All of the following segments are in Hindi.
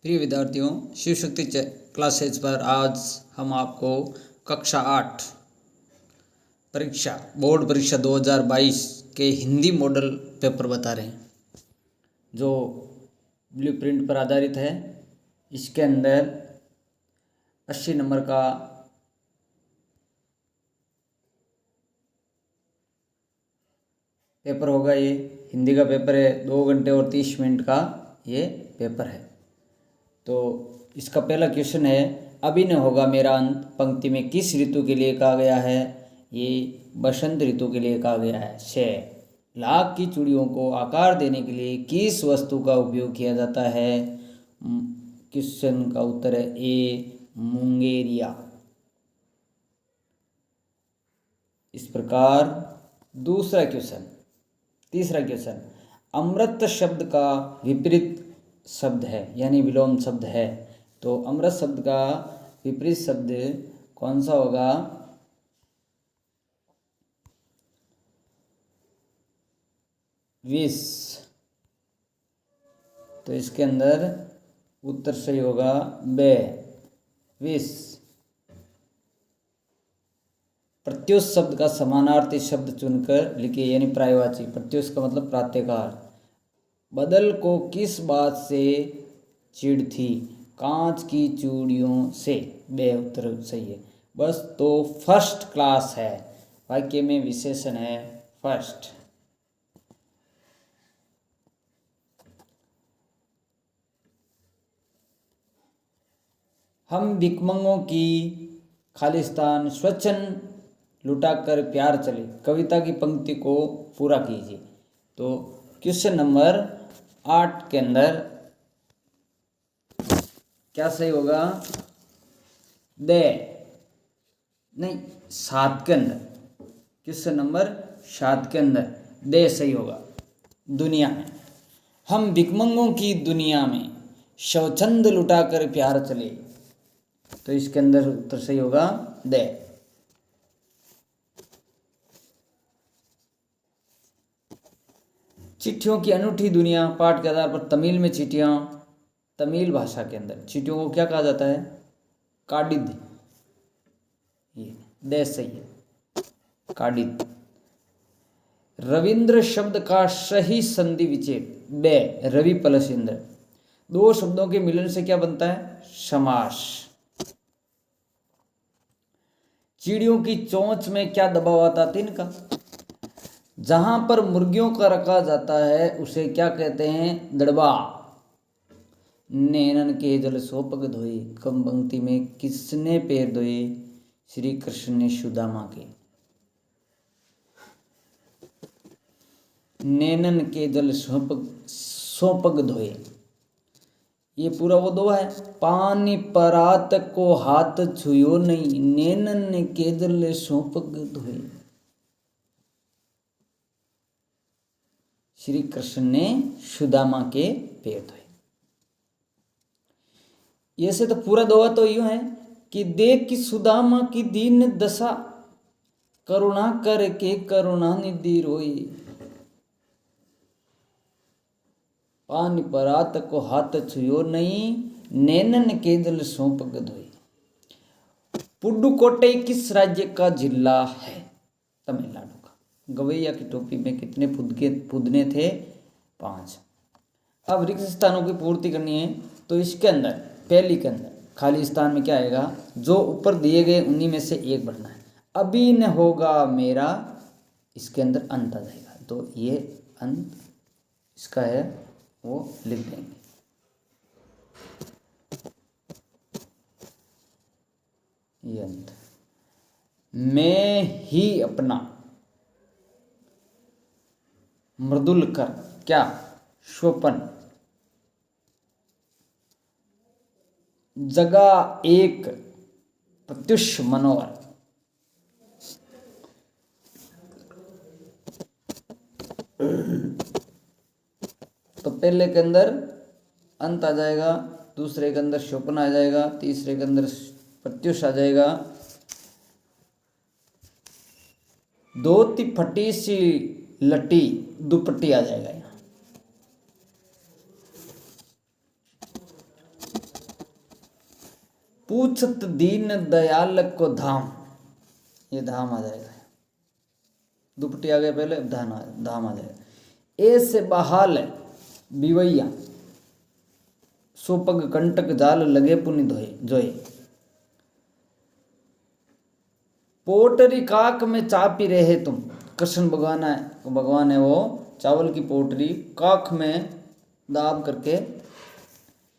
प्रिय विद्यार्थियों, शिव शक्ति क्लासेज पर आज हम आपको कक्षा 8 परीक्षा बोर्ड परीक्षा 2022 के हिंदी मॉडल पेपर बता रहे हैं, जो ब्लूप्रिंट पर आधारित है। इसके अंदर 80 नंबर का पेपर होगा। ये हिंदी का पेपर है, 2 घंटे और 30 मिनट का ये पेपर है। तो इसका पहला क्वेश्चन है, अभिनय होगा मेरा अंत पंक्ति में किस ऋतु के लिए कहा गया है? ये बसंत ऋतु के लिए कहा गया है। 6 लाख की चूड़ियों को आकार देने के लिए किस वस्तु का उपयोग किया जाता है? क्वेश्चन का उत्तर है ए, मुंगेरिया। इस प्रकार दूसरा क्वेश्चन, तीसरा क्वेश्चन, अमृत शब्द का विपरीत शब्द है यानी विलोम शब्द है। तो अमृत शब्द का विपरीत शब्द कौन सा होगा? विष। तो इसके अंदर उत्तर सही होगा बे, विष। प्रत्युष शब्द का समानार्थी शब्द चुनकर लिखिए यानी पर्यायवाची। प्रत्युष का मतलब प्रातःकाल। बदल को किस बात से चिढ़ थी? कांच की चूड़ियों से। बे उत्तर सही है। बस तो फर्स्ट क्लास है, वाक्य में विशेषण है फर्स्ट। हम भिखमंगों की खालिस्तान स्वच्छंद लुटाकर प्यार चले, कविता की पंक्ति को पूरा कीजिए। तो क्वेश्चन नंबर 8 के अंदर क्या सही होगा? दे नहीं, 7 के अंदर, क्वेश्चन नंबर 7 के अंदर दे सही होगा। दुनिया में, हम भिखमंगों की दुनिया में स्वच्छंद लुटाकर प्यार चले। तो इसके अंदर उत्तर सही होगा दे। चिट्ठियों की अनूठी दुनिया पाठ के आधार पर तमिल में चिट्ठियां, तमिल भाषा के अंदर चिट्ठियों को क्या कहा जाता है? काडिद। ये दे सही है, काडिद। रविंद्र शब्द का सही संधि विच्छेद बे, रवि प्लस इंद्र। 2 शब्दों के मिलन से क्या बनता है? समास। चिड़ियों की चोंच में क्या दबाव आता? तिनका। जहां पर मुर्गियों का रखा जाता है उसे क्या कहते हैं? दड़बा। नैनन के जल सोपग धोए, कम पंक्ति में किसने पैर धोए? श्री कृष्ण ने सुदामा के। नैनन के जल सोपग धोए, ये पूरा वो दो है। पानी परात को हाथ छुयो नहीं, नैनन के जल सोपग धोए। श्री कृष्ण ने सुदामा के पैर धोए। ऐसे तो पूरा दोहा तो यूं है कि देख कि सुदामा की दीन दशा, करुणा करके करुणानिधि रोई। पानी परात को हाथ छुयो नहीं, नैनन के जल सोपग धोई। पुडुकोट्टई किस राज्य का जिला है? तमिलनाडु का। गवैया की टोपी में कितने फुदने थे? 5। अब रिक्त स्थानों की पूर्ति करनी है। तो इसके अंदर पहली के अंदर खाली स्थान में क्या आएगा? जो ऊपर दिए गए उन्हीं में से एक भरना है। अभी न होगा मेरा, इसके अंदर अंत आ जाएगा। तो ये अंत इसका है, वो लिख देंगे। ये अंत। मैं ही अपना मृदुल कर क्या? स्वपन। जगह एक प्रत्युष मनोहर। तो पहले के अंदर अंत आ जाएगा, दूसरे के अंदर स्वप्न आ जाएगा, तीसरे के अंदर प्रत्युष आ जाएगा। धोती फटी सी लटी दुपट्टी आ जाएगा। पूछत दीन दयाल को धाम, ये धाम आ जाएगा, दुपट्टी आ गया पहले, धाम आ जाएगा। ए से बहाल बिवैया, सोपग कंटक जाल लगे पुनि धोए जोए। पोटरी काक में चा पी रहे तुम, कृष्ण भगवान है वो चावल की पोटरी काख में दाब करके,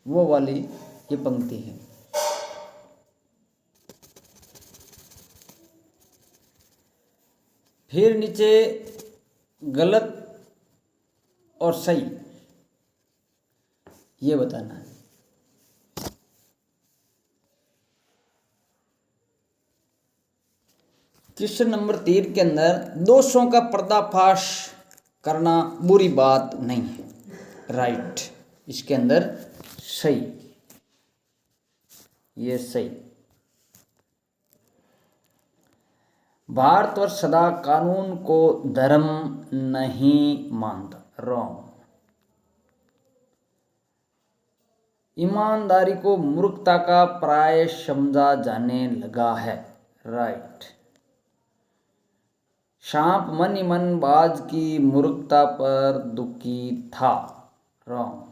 वो वाली ये पंक्ति है। फिर नीचे गलत और सही ये बताना है। क्वेश्चन नंबर 3 के अंदर दोषों का पर्दाफाश करना बुरी बात नहीं है, राइट। इसके अंदर सही, ये सही। भारतवर्ष सदा कानून को धर्म नहीं मानता, रॉन्ग। ईमानदारी को मूर्खता का प्राय समझा जाने लगा है, राइट। सांप मन ही मन बाज की मूर्खता पर दुखी था, रॉन्ग।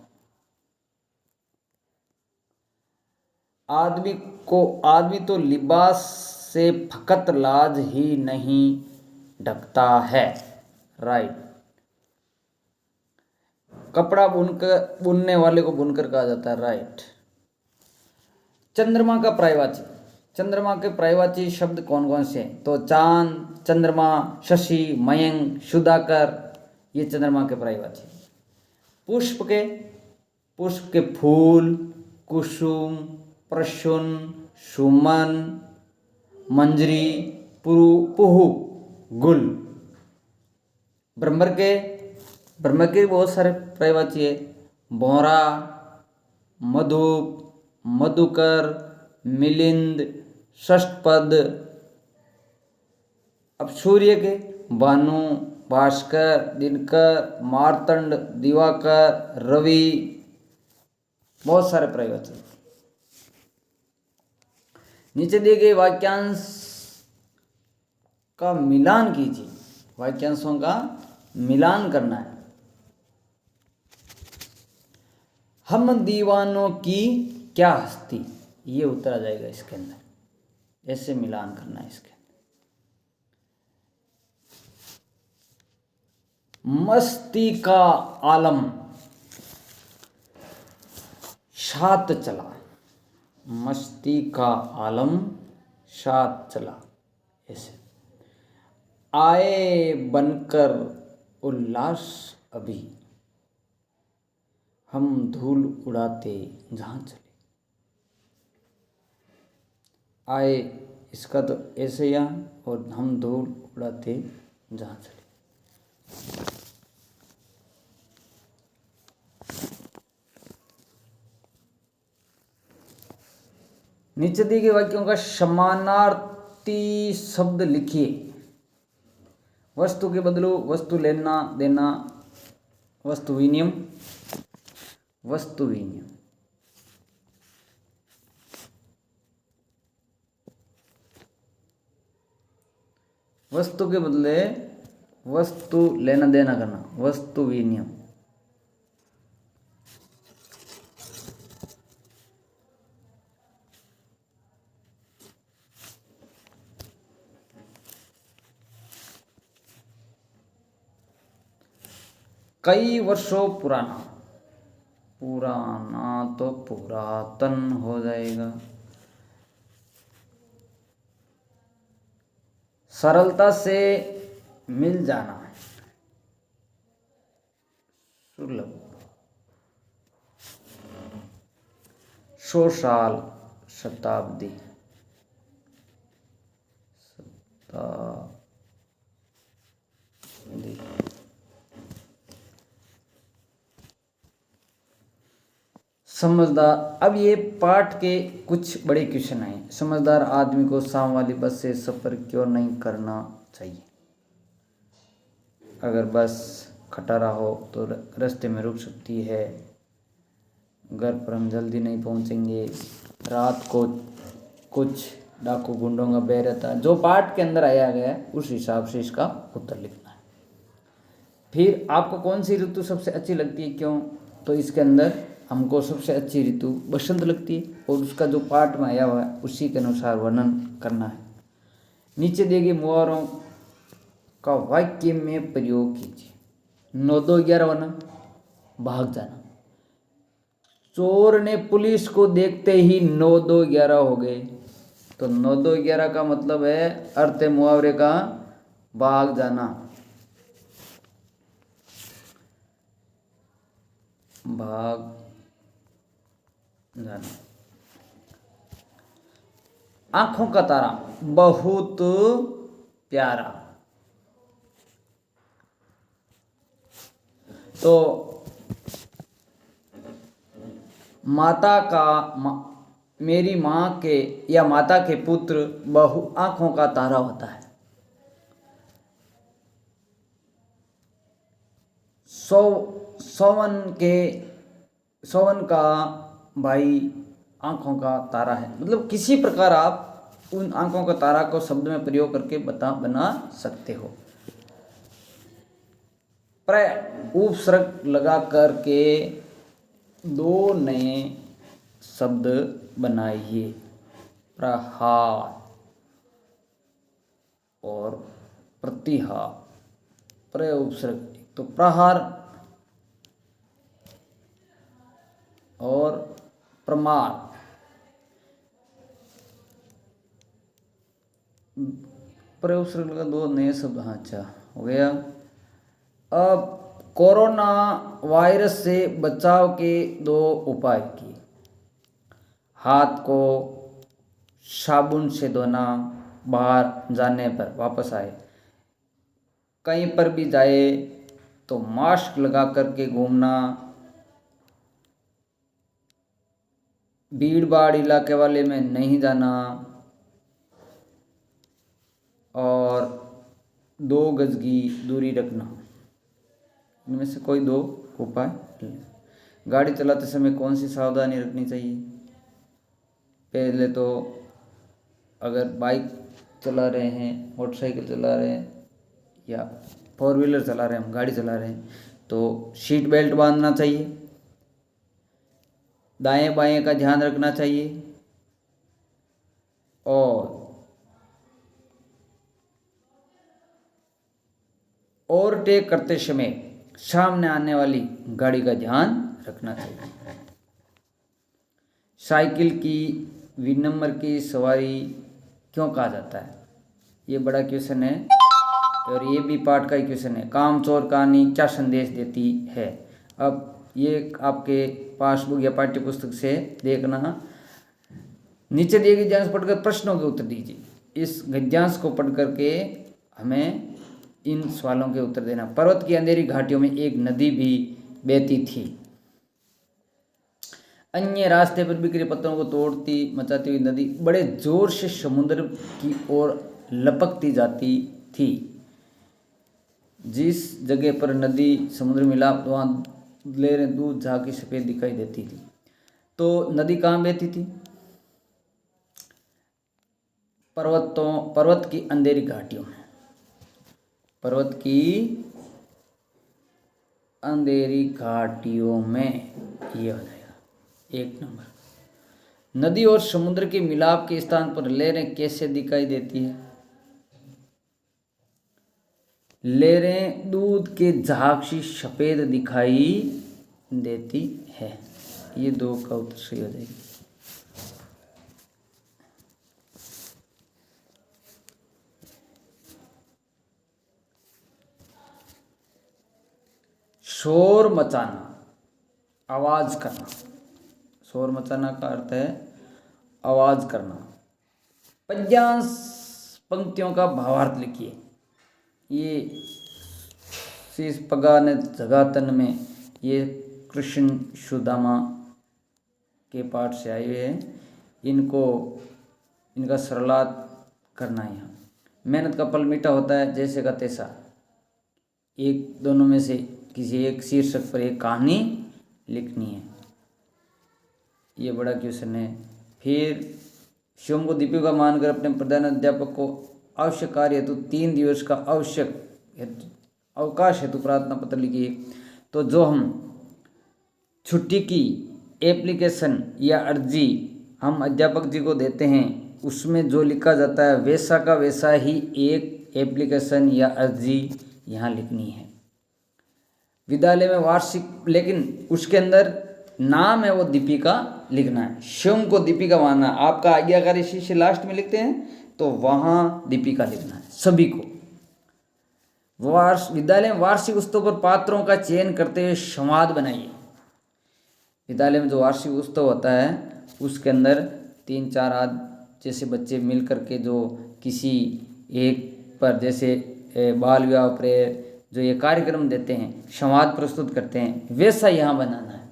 आदमी तो लिबास से फकत लाज ही नहीं ढकता है, राइट। कपड़ा बुनने वाले को बुनकर कहा जाता है, राइट। चंद्रमा का पर्यायवाची, चंद्रमा के पर्यायवाची शब्द कौन कौन से हैं? तो चांद, चंद्रमा, शशि, मयंक, सुधाकर, ये चंद्रमा के पर्यायवाची। पुष्प के फूल, कुसुम, प्रसून, सुमन, मंजरी, पुहु, गुल। ब्रह्म के बहुत सारे पर्यायवाची है, भौरा, मधुप, मधुकर, मिलिंद, षष्ठपद। अब सूर्य के भानु, भास्कर, दिनकर, मार्तंड, दिवाकर, रवि, बहुत सारे पर्यायवाची। नीचे दिए गए वाक्यांश का मिलान कीजिए, वाक्यांशों का मिलान करना है। हम दीवानों की क्या हस्ती, ये उत्तर आ जाएगा इसके अंदर, ऐसे मिलान करना है इसके अंदर। मस्ती का आलम साथ चला, मस्ती का आलम साथ चला, ऐसे। आए बनकर उल्लास अभी, हम धूल उड़ाते जहां चले। आए इसका तो ऐसे यहाँ, और हम धूल उड़ाते जहां चले। नीचे दिए गए वाक्यों का समानार्थी शब्द लिखिए। वस्तु के बदलो वस्तु लेना देना, वस्तु विनिमय, वस्तु विनिमय। वस्तु के बदले वस्तु लेना देना करना, वस्तु विनिमय। कई वर्षों पुराना, पुराना तो पुरातन हो जाएगा। सरलता से मिल जाना, सुलभ। 100 साल, शताब्दी, समझदार। अब ये पाठ के कुछ बड़े क्वेश्चन आए। समझदार आदमी को शाम वाली बस से सफ़र क्यों नहीं करना चाहिए? अगर बस खटारा हो तो रास्ते में रुक सकती है, घर पर हम जल्दी नहीं पहुंचेंगे, रात को कुछ डाकू गुंडों का बैर रहता है। जो पाठ के अंदर आया गया है उस हिसाब से इसका उत्तर लिखना है। फिर आपको कौन सी ऋतु सबसे अच्छी लगती है, क्यों? तो इसके अंदर हमको सबसे अच्छी ऋतु बसंत लगती है और उसका जो पाठ में आया हुआ है उसी के अनुसार वर्णन करना है। नीचे दिए गए मुहावरों का वाक्य में प्रयोग कीजिए। 9 2 11 वरना भाग जाना। चोर ने पुलिस को देखते ही 9 2 11 हो गए। तो 9 2 11 का मतलब है अर्थ है मुहावरे का भाग जाना, भाग जाना। आंखों का तारा बहुत प्यारा। तो माता का मेरी माँ के या माता के पुत्र बहु आंखों का तारा होता है। सोवन का भाई आंखों का तारा है। मतलब किसी प्रकार आप उन आंखों का तारा को शब्द में प्रयोग करके बना सकते हो। उपसर्ग लगा करके 2 नए शब्द बनाइए, प्रहार और प्रतिहार। उपसर्ग तो प्रहार और प्रमार। उपसर्ग लगा 2 नए शब्द। हाँ अच्छा हो गया। अब कोरोना वायरस से बचाव के 2 उपाय किए। हाथ को साबुन से धोना, बाहर जाने पर वापस आए कहीं पर भी जाए तो मास्क लगा करके घूमना, भीड़ भाड़ इलाके वाले में नहीं जाना और 2 गज की दूरी रखना। इनमें से कोई 2 उपाय। गाड़ी चलाते समय कौन सी सावधानी रखनी चाहिए? पहले तो अगर बाइक चला रहे हैं, मोटरसाइकिल चला रहे हैं या 4 व्हीलर चला रहे हैं, हम गाड़ी चला रहे हैं, तो सीट बेल्ट बांधना चाहिए, दाएं बाएं का ध्यान रखना चाहिए और ओवरटेक करते समय सामने आने वाली गाड़ी का ध्यान रखना चाहिए। साइकिल की विनम्र की सवारी क्यों कहा जाता है? ये बड़ा क्वेश्चन है और ये भी पाठ का ही क्वेश्चन है। कामचोर कहानी क्या संदेश देती है? अब ये आपके पासबुक या पाठ्य पुस्तक से देखना। नीचे दिए गए गद्यांश पढ़कर प्रश्नों के उत्तर दीजिए। इस गद्यांश को पढ़ करके हमें इन सवालों के उत्तर देना। पर्वत की अंधेरी घाटियों में एक नदी भी बहती थी। अन्य रास्ते पर बिखरे पत्थरों को तोड़ती मचाती हुई नदी बड़े जोर से समुद्र की ओर लपकती जाती थी। जिस जगह पर नदी समुद्र मिला वहाँ लहरें दूर झाँकी सफ़ेद दिखाई देती थी। तो नदी कहाँ बहती थी? पर्वत की अंधेरी घाटियों में। पर्वत की अंधेरी घाटियों में ये हो जाएगा 1 नंबर। नदी और समुद्र के मिलाप के स्थान पर लहरें कैसे दिखाई देती है? लहरें दूध के झाग सी सफेद दिखाई देती है। ये 2 का उत्तर सही हो जाएगी। शोर मचाना, आवाज करना। शोर मचाना का अर्थ है आवाज करना। पद्यांश पंक्तियों का भावार्थ लिखिए। ये शीश पगा ने जगातन में ये कृष्ण सुदामा के पाठ से आए हुए हैं। इनका सरलात करना है। यहाँ मेहनत का फल मीठा होता है जैसे का तैसा। एक दोनों में से किसी एक शीर्षक पर एक कहानी लिखनी है। ये बड़ा क्वेश्चन है। फिर शिवम को दीपिका मानकर अपने प्रधान अध्यापक को आवश्यक कार्य हेतु 3 दिवस का अवकाश हेतु प्रार्थना पत्र लिखिए। तो जो हम छुट्टी की एप्लीकेशन या अर्जी हम अध्यापक जी को देते हैं, उसमें जो लिखा जाता है वैसा का वैसा ही एक एप्लीकेशन या अर्जी यहाँ लिखनी है। विद्यालय में वार्षिक, लेकिन उसके अंदर नाम है वो दीपिका लिखना है। शिवम को दीपिका मानना, आपका आज्ञाकारी शिष्य लास्ट में लिखते हैं तो वहाँ दीपिका लिखना है सभी को। विद्यालय में वार्षिक उत्सव पर पात्रों का चयन करते हुए संवाद बनाइए। विद्यालय में जो वार्षिक उत्सव होता है उसके अंदर 3-4 आदि जैसे बच्चे मिल करके जो किसी एक पर, जैसे बाल विवाह पर जो ये कार्यक्रम देते हैं, संवाद प्रस्तुत करते हैं, वैसा यहाँ बनाना है।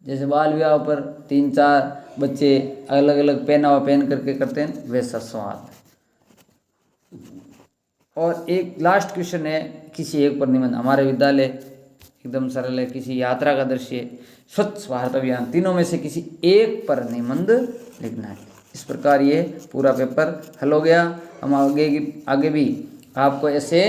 जैसे बाल विवाह पर 3-4 बच्चे अलग अलग पहनावा पहन करके करते हैं, वैसा संवाद। और एक लास्ट क्वेश्चन है, किसी एक पर निबंध। हमारे विद्यालय एकदम सरल है, किसी यात्रा का दृश्य, स्वच्छ भारत अभियान, तीनों में से किसी एक पर निबंध लिखना है। इस प्रकार ये पूरा पेपर हल हो गया। हम आगे भी आपको ऐसे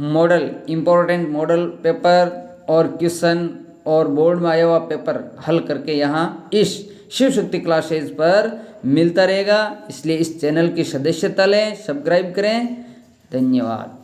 मॉडल, इम्पोर्टेंट मॉडल पेपर और क्वेश्चन और बोर्ड में आया हुआ पेपर हल करके यहाँ इस शिव शक्ति क्लासेज पर मिलता रहेगा। इसलिए इस चैनल की सदस्यता लें, सब्सक्राइब करें। धन्यवाद।